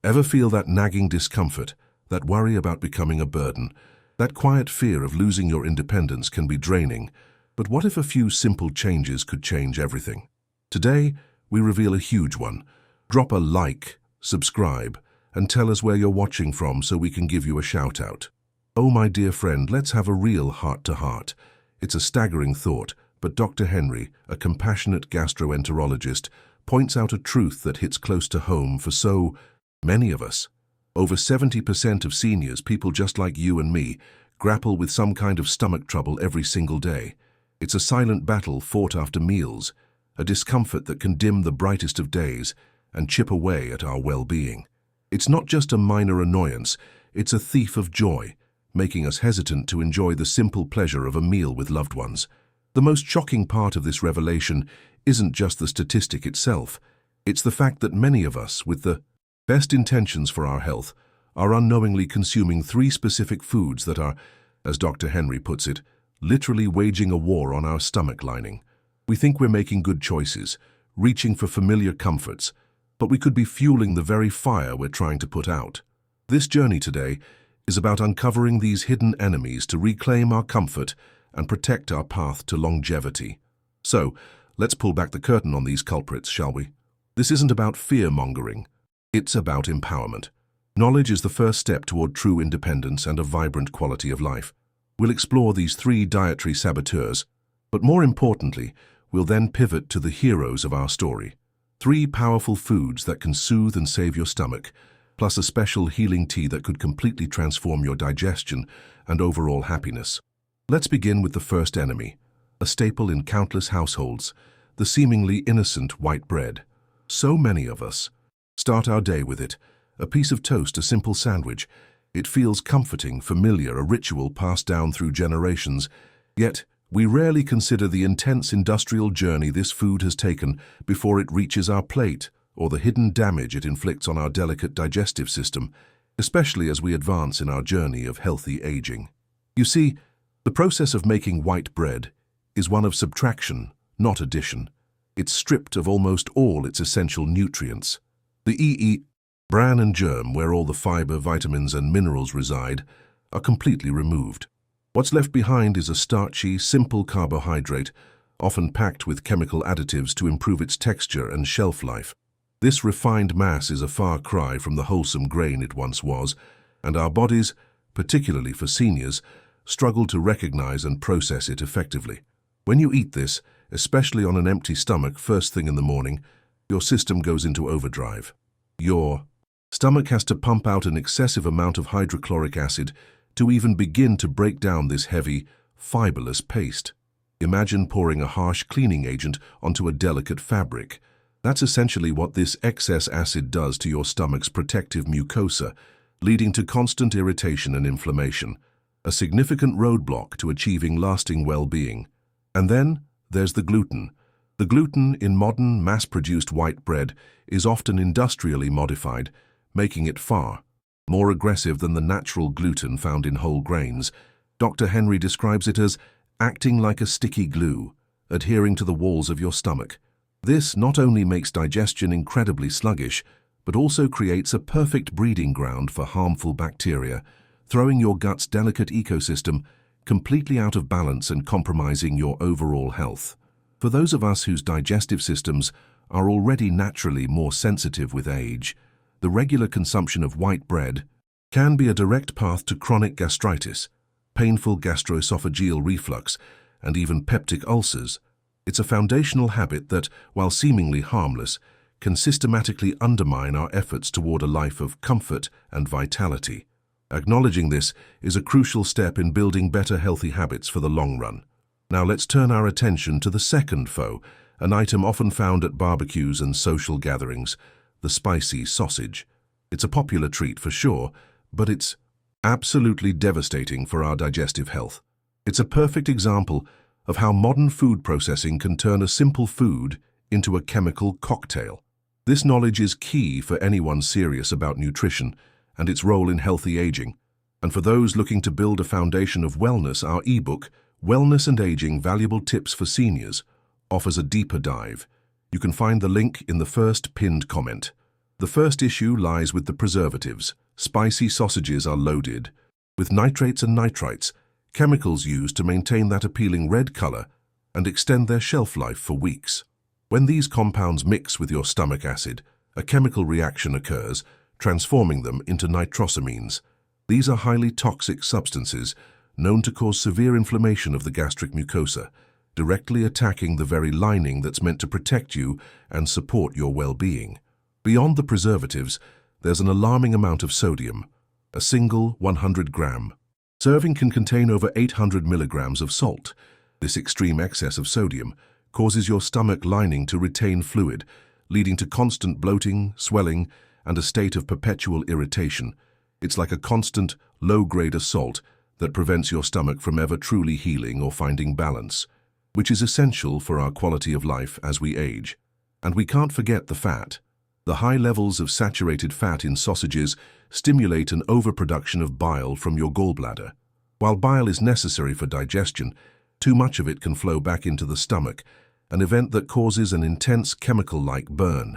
Ever feel that nagging discomfort, that worry about becoming a burden? That quiet fear of losing your independence can be draining, but what if a few simple changes could change everything? Today, we reveal a huge one. Drop a like, subscribe, and tell us where you're watching from so we can give you a shout out. Oh, my dear friend, let's have a real heart-to-heart. It's a staggering thought, but Dr. Henry, a compassionate gastroenterologist, points out a truth that hits close to home for so many of us. Over 70% of seniors, people just like you and me, grapple with some kind of stomach trouble every single day. It's a silent battle fought after meals, a discomfort that can dim the brightest of days and chip away at our well-being. It's not just a minor annoyance, it's a thief of joy, making us hesitant to enjoy the simple pleasure of a meal with loved ones. The most shocking part of this revelation isn't just the statistic itself, it's the fact that many of us, with the best intentions for our health, are unknowingly consuming 3 specific foods that are, as Dr. Henry puts it, literally waging a war on our stomach lining. We think we're making good choices, reaching for familiar comforts, but we could be fueling the very fire we're trying to put out. This journey today is about uncovering these hidden enemies to reclaim our comfort and protect our path to longevity. So, let's pull back the curtain on these culprits, shall we? This isn't about fear-mongering. It's about empowerment. Knowledge is the first step toward true independence and a vibrant quality of life. We'll explore these 3 dietary saboteurs, but more importantly, we'll then pivot to the heroes of our story. 3 powerful foods that can soothe and save your stomach, plus a special healing tea that could completely transform your digestion and overall happiness. Let's begin with the first enemy, a staple in countless households, the seemingly innocent white bread. So many of us start our day with it, a piece of toast, a simple sandwich. It feels comforting, familiar, a ritual passed down through generations. Yet, we rarely consider the intense industrial journey this food has taken before it reaches our plate, or the hidden damage it inflicts on our delicate digestive system, especially as we advance in our journey of healthy aging. You see, the process of making white bread is one of subtraction, not addition. It's stripped of almost all its essential nutrients. The bran and germ, where all the fiber, vitamins, and minerals reside, are completely removed. What's left behind is a starchy, simple carbohydrate, often packed with chemical additives to improve its texture and shelf life. This refined mass is a far cry from the wholesome grain it once was, and our bodies, particularly for seniors, struggle to recognize and process it effectively. When you eat this, especially on an empty stomach first thing in the morning, your system goes into overdrive. Your stomach has to pump out an excessive amount of hydrochloric acid to even begin to break down this heavy, fiberless paste. Imagine pouring a harsh cleaning agent onto a delicate fabric. That's essentially what this excess acid does to your stomach's protective mucosa, leading to constant irritation and inflammation, a significant roadblock to achieving lasting well-being. And then there's the gluten. The gluten in modern, mass-produced white bread is often industrially modified, making it far more aggressive than the natural gluten found in whole grains. Dr. Henry describes it as acting like a sticky glue, adhering to the walls of your stomach. This not only makes digestion incredibly sluggish, but also creates a perfect breeding ground for harmful bacteria, throwing your gut's delicate ecosystem completely out of balance and compromising your overall health. For those of us whose digestive systems are already naturally more sensitive with age, the regular consumption of white bread can be a direct path to chronic gastritis, painful gastroesophageal reflux, and even peptic ulcers. It's a foundational habit that, while seemingly harmless, can systematically undermine our efforts toward a life of comfort and vitality. Acknowledging this is a crucial step in building better healthy habits for the long run. Now let's turn our attention to the second foe, an item often found at barbecues and social gatherings, the spicy sausage. It's a popular treat for sure, but it's absolutely devastating for our digestive health. It's a perfect example of how modern food processing can turn a simple food into a chemical cocktail. This knowledge is key for anyone serious about nutrition and its role in healthy aging. And for those looking to build a foundation of wellness, our ebook, Wellness and Aging: Valuable Tips for Seniors, offers a deeper dive. You can find the link in the first pinned comment. The first issue lies with the preservatives. Spicy sausages are loaded with nitrates and nitrites, chemicals used to maintain that appealing red color and extend their shelf life for weeks. When these compounds mix with your stomach acid, a chemical reaction occurs, transforming them into nitrosamines. These are highly toxic substances known to cause severe inflammation of the gastric mucosa, directly attacking the very lining that's meant to protect you and support your well-being. Beyond the preservatives, there's an alarming amount of sodium. A single 100-gram serving can contain over 800 milligrams of salt. This extreme excess of sodium causes your stomach lining to retain fluid, leading to constant bloating, swelling, and a state of perpetual irritation. It's like a constant, low-grade assault that prevents your stomach from ever truly healing or finding balance, which is essential for our quality of life as we age. And we can't forget the fat. The high levels of saturated fat in sausages stimulate an overproduction of bile from your gallbladder. While bile is necessary for digestion, too much of it can flow back into the stomach, an event that causes an intense chemical-like burn.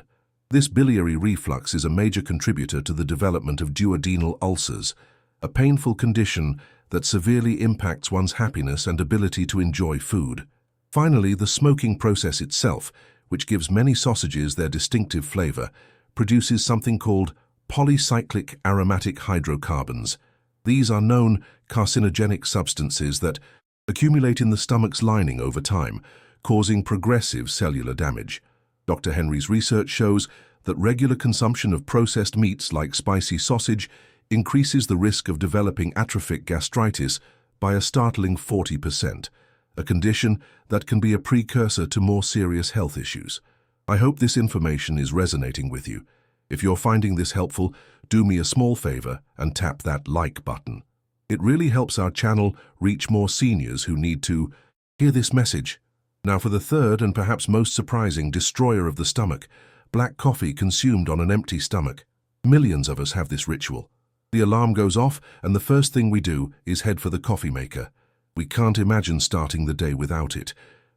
This biliary reflux is a major contributor to the development of duodenal ulcers, a painful condition that severely impacts one's happiness and ability to enjoy food. Finally, the smoking process itself, which gives many sausages their distinctive flavor, produces something called polycyclic aromatic hydrocarbons. These are known carcinogenic substances that accumulate in the stomach's lining over time, causing progressive cellular damage. Dr. Henry's research shows that regular consumption of processed meats like spicy sausage increases the risk of developing atrophic gastritis by a startling 40%, a condition that can be a precursor to more serious health issues. I hope this information is resonating with you. If you're finding this helpful, do me a small favor and tap that like button. It really helps our channel reach more seniors who need to hear this message. Now for the third and perhaps most surprising destroyer of the stomach, black coffee consumed on an empty stomach. Millions of us have this ritual. The alarm goes off and the first thing we do is head for the coffee maker. We can't imagine starting the day without it.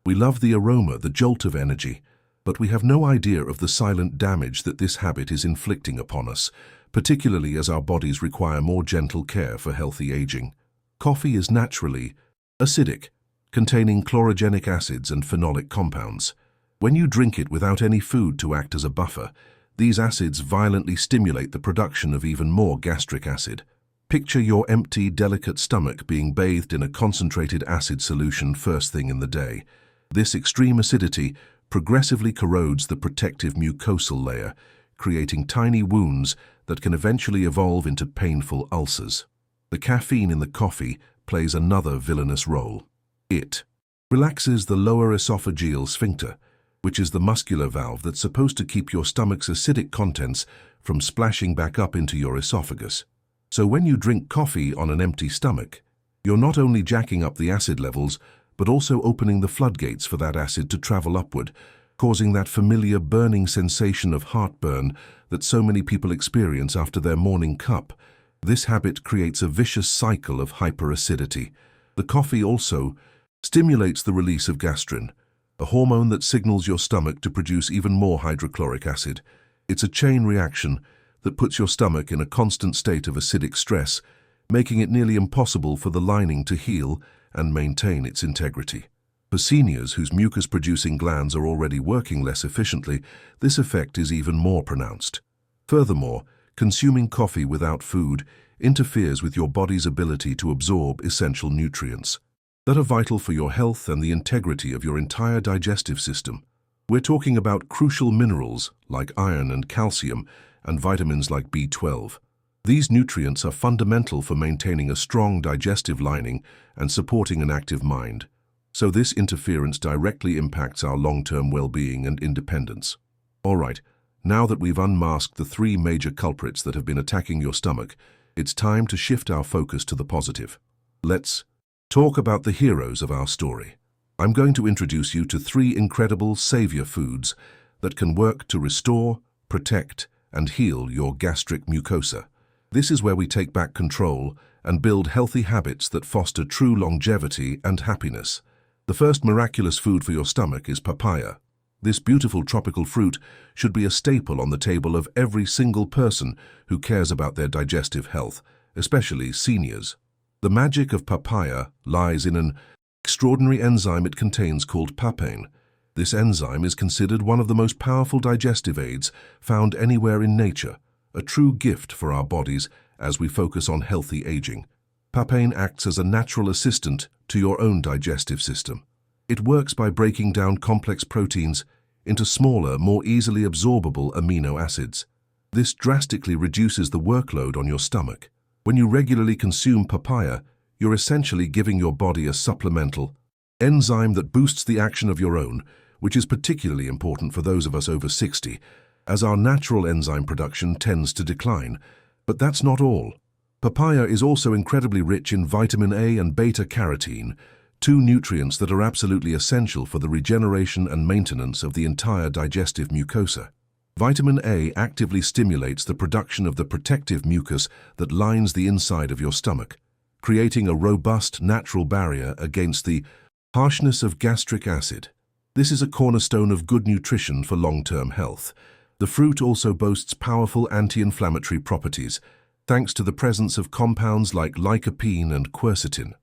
We love the aroma, the jolt of energy, but we have no idea of the silent damage that this habit is inflicting upon us, particularly as our bodies require more gentle care for healthy aging. Coffee is naturally acidic, containing chlorogenic acids and phenolic compounds. When you drink it without any food to act as a buffer, these acids violently stimulate the production of even more gastric acid. Picture your empty, delicate stomach being bathed in a concentrated acid solution first thing in the day. This extreme acidity progressively corrodes the protective mucosal layer, creating tiny wounds that can eventually evolve into painful ulcers. The caffeine in the coffee plays another villainous role. It relaxes the lower esophageal sphincter, which is the muscular valve that's supposed to keep your stomach's acidic contents from splashing back up into your esophagus. So when you drink coffee on an empty stomach, you're not only jacking up the acid levels, but also opening the floodgates for that acid to travel upward, causing that familiar burning sensation of heartburn that so many people experience after their morning cup. This habit creates a vicious cycle of hyperacidity. The coffee also stimulates the release of gastrin, a hormone that signals your stomach to produce even more hydrochloric acid. It's a chain reaction that puts your stomach in a constant state of acidic stress, making it nearly impossible for the lining to heal and maintain its integrity. For seniors whose mucus-producing glands are already working less efficiently, this effect is even more pronounced. Furthermore, consuming coffee without food interferes with your body's ability to absorb essential nutrients that are vital for your health and the integrity of your entire digestive system. We're talking about crucial minerals like iron and calcium, and vitamins like B12. These nutrients are fundamental for maintaining a strong digestive lining and supporting an active mind. So this interference directly impacts our long-term well-being and independence. All right, now that we've unmasked the three major culprits that have been attacking your stomach, it's time to shift our focus to the positive. Let's talk about the heroes of our story. I'm going to introduce you to three incredible savior foods that can work to restore, protect, and heal your gastric mucosa. This is where we take back control and build healthy habits that foster true longevity and happiness. The first miraculous food for your stomach is papaya. This beautiful tropical fruit should be a staple on the table of every single person who cares about their digestive health, especially seniors. The magic of papaya lies in an extraordinary enzyme it contains called papain. This enzyme is considered one of the most powerful digestive aids found anywhere in nature, a true gift for our bodies as we focus on healthy aging. Papain acts as a natural assistant to your own digestive system. It works by breaking down complex proteins into smaller, more easily absorbable amino acids. This drastically reduces the workload on your stomach. When you regularly consume papaya, you're essentially giving your body a supplemental enzyme that boosts the action of your own, which is particularly important for those of us over 60, as our natural enzyme production tends to decline. But that's not all. Papaya is also incredibly rich in vitamin A and beta-carotene, two nutrients that are absolutely essential for the regeneration and maintenance of the entire digestive mucosa. Vitamin A actively stimulates the production of the protective mucus that lines the inside of your stomach, creating a robust natural barrier against the harshness of gastric acid. This is a cornerstone of good nutrition for long-term health. The fruit also boasts powerful anti-inflammatory properties, thanks to the presence of compounds like lycopene and quercetin.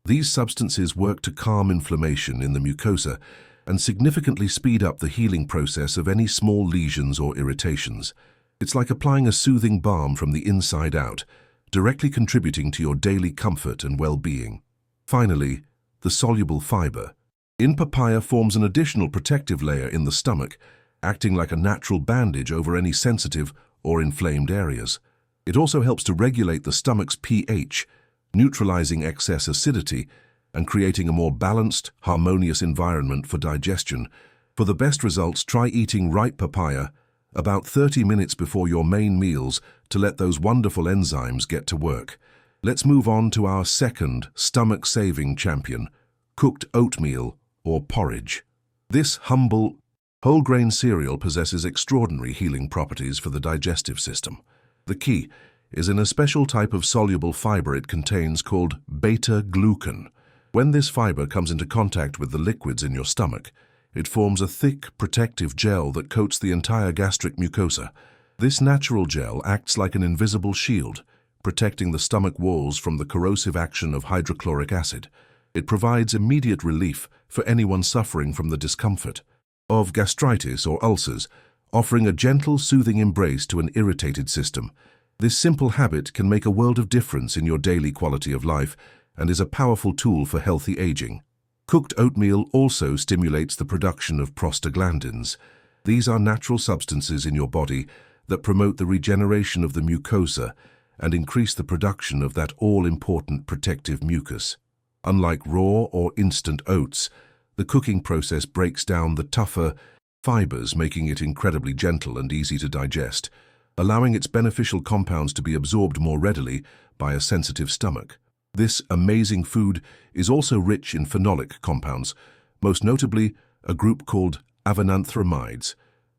These substances work to calm inflammation in the mucosa and significantly speed up the healing process of any small lesions or irritations. It's like applying a soothing balm from the inside out, directly contributing to your daily comfort and well-being. Finally, the soluble fiber in papaya forms an additional protective layer in the stomach, acting like a natural bandage over any sensitive or inflamed areas. It also helps to regulate the stomach's pH, neutralizing excess acidity and creating a more balanced, harmonious environment for digestion. For the best results, try eating ripe papaya about 30 minutes before your main meals to let those wonderful enzymes get to work. Let's move on to our second stomach-saving champion, cooked oatmeal or porridge. This humble, whole-grain cereal possesses extraordinary healing properties for the digestive system. The key is in a special type of soluble fiber it contains called beta-glucan. When this fiber comes into contact with the liquids in your stomach, it forms a thick, protective gel that coats the entire gastric mucosa. This natural gel acts like an invisible shield, protecting the stomach walls from the corrosive action of hydrochloric acid. It provides immediate relief for anyone suffering from the discomfort of gastritis or ulcers, offering a gentle, soothing embrace to an irritated system. This simple habit can make a world of difference in your daily quality of life and is a powerful tool for healthy aging. Cooked oatmeal also stimulates the production of prostaglandins. These are natural substances in your body that promote the regeneration of the mucosa and increase the production of that all-important protective mucus. Unlike raw or instant oats, the cooking process breaks down the tougher fibers, making it incredibly gentle and easy to digest, allowing its beneficial compounds to be absorbed more readily by a sensitive stomach. This amazing food is also rich in phenolic compounds, most notably a group called avenanthramides.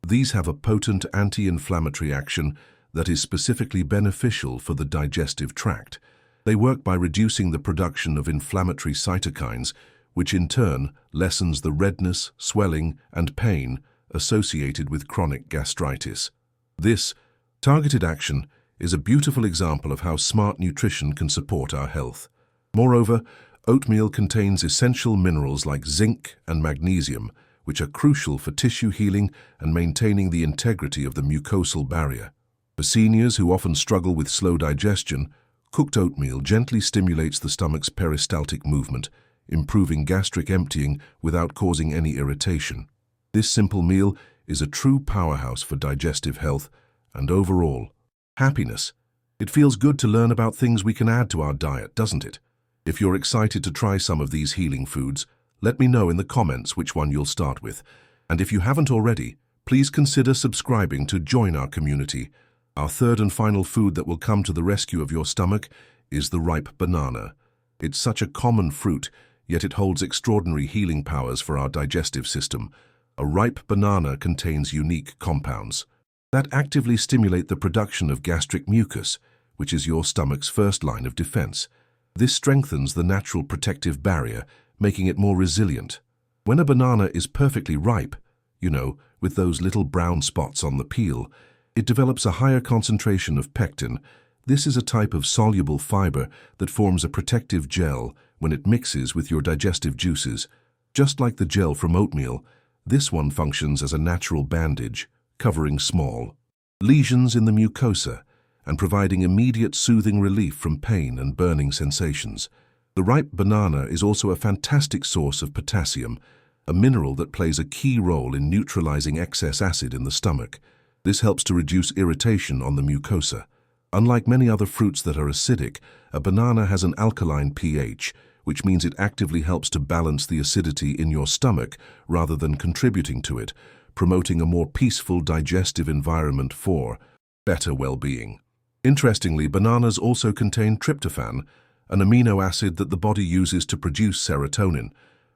These have a potent anti-inflammatory action that is specifically beneficial for the digestive tract. They work by reducing the production of inflammatory cytokines, which in turn lessens the redness, swelling, and pain associated with chronic gastritis. This targeted action is a beautiful example of how smart nutrition can support our health. Moreover, oatmeal contains essential minerals like zinc and magnesium, which are crucial for tissue healing and maintaining the integrity of the mucosal barrier. For seniors who often struggle with slow digestion, cooked oatmeal gently stimulates the stomach's peristaltic movement, improving gastric emptying without causing any irritation. This simple meal is a true powerhouse for digestive health and overall happiness. It feels good to learn about things we can add to our diet, doesn't it? If you're excited to try some of these healing foods, let me know in the comments which one you'll start with. And if you haven't already, please consider subscribing to join our community. Our third and final food that will come to the rescue of your stomach is the ripe banana. It's such a common fruit, yet it holds extraordinary healing powers for our digestive system. A ripe banana contains unique compounds that actively stimulate the production of gastric mucus, which is your stomach's first line of defense. This strengthens the natural protective barrier, making it more resilient. When a banana is perfectly ripe, with those little brown spots on the peel, it develops a higher concentration of pectin. This is a type of soluble fiber that forms a protective gel when it mixes with your digestive juices. Just like the gel from oatmeal, this one functions as a natural bandage, covering small lesions in the mucosa and providing immediate soothing relief from pain and burning sensations. The ripe banana is also a fantastic source of potassium, a mineral that plays a key role in neutralizing excess acid in the stomach. This helps to reduce irritation on the mucosa. Unlike many other fruits that are acidic, a banana has an alkaline pH, which means it actively helps to balance the acidity in your stomach rather than contributing to it, promoting a more peaceful digestive environment for better well-being. Interestingly, bananas also contain tryptophan, an amino acid that the body uses to produce serotonin.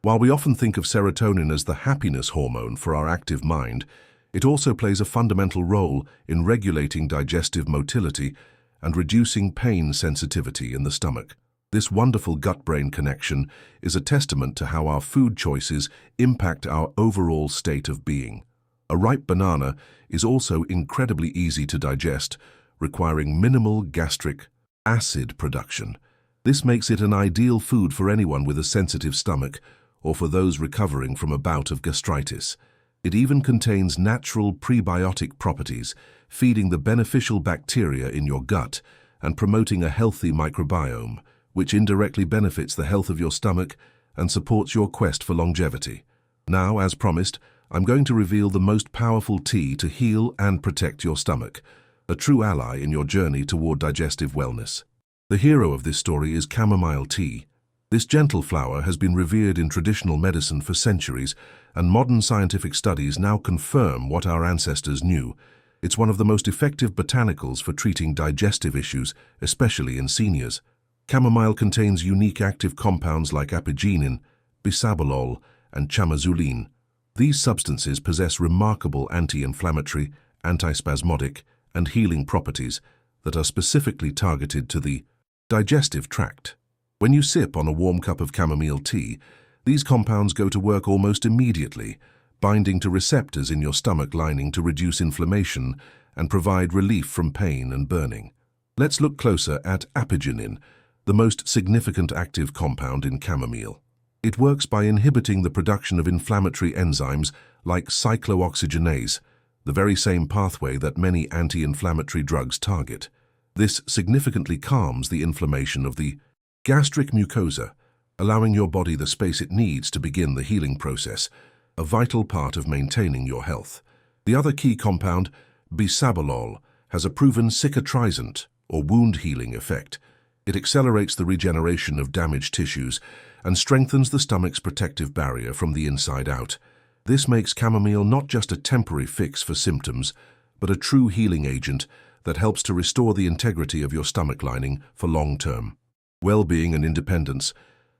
While we often think of serotonin as the happiness hormone for our active mind, it also plays a fundamental role in regulating digestive motility and reducing pain sensitivity in the stomach. This wonderful gut-brain connection is a testament to how our food choices impact our overall state of being. A ripe banana is also incredibly easy to digest, requiring minimal gastric acid production. This makes it an ideal food for anyone with a sensitive stomach or for those recovering from a bout of gastritis. It even contains natural prebiotic properties, feeding the beneficial bacteria in your gut and promoting a healthy microbiome, which indirectly benefits the health of your stomach and supports your quest for longevity. Now, as promised, I'm going to reveal the most powerful tea to heal and protect your stomach, a true ally in your journey toward digestive wellness. The hero of this story is chamomile tea. This gentle flower has been revered in traditional medicine for centuries, and modern scientific studies now confirm what our ancestors knew. It's one of the most effective botanicals for treating digestive issues, especially in seniors. Chamomile contains unique active compounds like apigenin, bisabolol, and chamazoline. These substances possess remarkable anti-inflammatory, antispasmodic, and healing properties that are specifically targeted to the digestive tract. When you sip on a warm cup of chamomile tea, these compounds go to work almost immediately, binding to receptors in your stomach lining to reduce inflammation and provide relief from pain and burning. Let's look closer at apigenin, the most significant active compound in chamomile. It works by inhibiting the production of inflammatory enzymes like cyclooxygenase, the very same pathway that many anti-inflammatory drugs target. This significantly calms the inflammation of the gastric mucosa, allowing your body the space it needs to begin the healing process, a vital part of maintaining your health. The other key compound, bisabolol, has a proven cicatrizant or wound healing effect. It accelerates the regeneration of damaged tissues and strengthens the stomach's protective barrier from the inside out. This makes chamomile not just a temporary fix for symptoms, but a true healing agent that helps to restore the integrity of your stomach lining for long-term well-being and independence.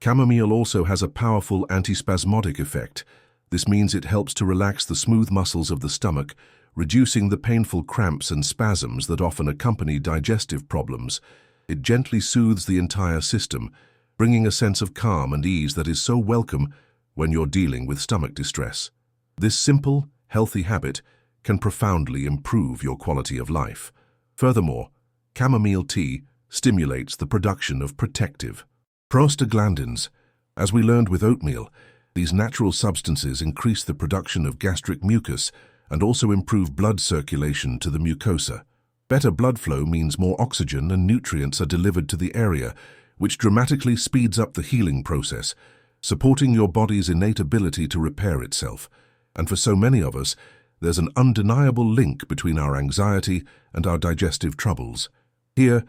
Chamomile also has a powerful antispasmodic effect. This means it helps to relax the smooth muscles of the stomach, reducing the painful cramps and spasms that often accompany digestive problems. It gently soothes the entire system, bringing a sense of calm and ease that is so welcome when you're dealing with stomach distress. This simple, healthy habit can profoundly improve your quality of life. Furthermore, chamomile tea stimulates the production of protective prostaglandins. As we learned with oatmeal, these natural substances increase the production of gastric mucus and also improve blood circulation to the mucosa. Better blood flow means more oxygen and nutrients are delivered to the area, which dramatically speeds up the healing process, supporting your body's innate ability to repair itself. And for so many of us, there's an undeniable link between our anxiety and our digestive troubles. Here,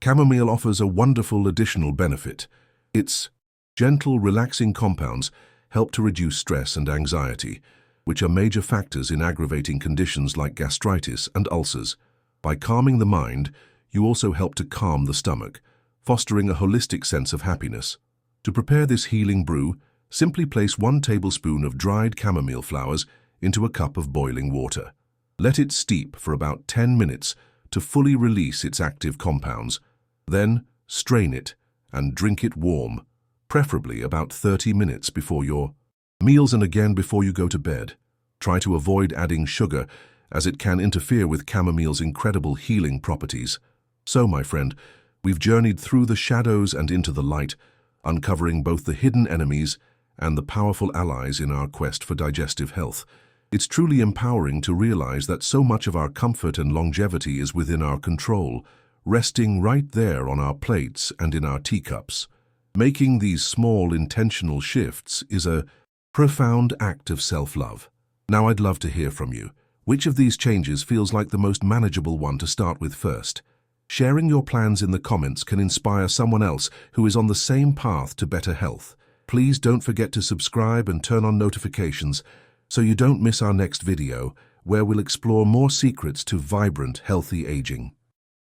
chamomile offers a wonderful additional benefit. Its gentle, relaxing compounds help to reduce stress and anxiety, which are major factors in aggravating conditions like gastritis and ulcers. By calming the mind, you also help to calm the stomach, fostering a holistic sense of happiness. To prepare this healing brew, simply place 1 tablespoon of dried chamomile flowers into a cup of boiling water. Let it steep for about 10 minutes to fully release its active compounds. Then, strain it and drink it warm, preferably about 30 minutes before your meals and again before you go to bed. Try to avoid adding sugar, as it can interfere with chamomile's incredible healing properties. So, my friend, we've journeyed through the shadows and into the light, uncovering both the hidden enemies and the powerful allies in our quest for digestive health. It's truly empowering to realize that so much of our comfort and longevity is within our control, resting right there on our plates and in our teacups. Making these small, intentional shifts is a profound act of self-love. Now I'd love to hear from you. Which of these changes feels like the most manageable one to start with first? Sharing your plans in the comments can inspire someone else who is on the same path to better health. Please don't forget to subscribe and turn on notifications so you don't miss our next video, where we'll explore more secrets to vibrant, healthy aging.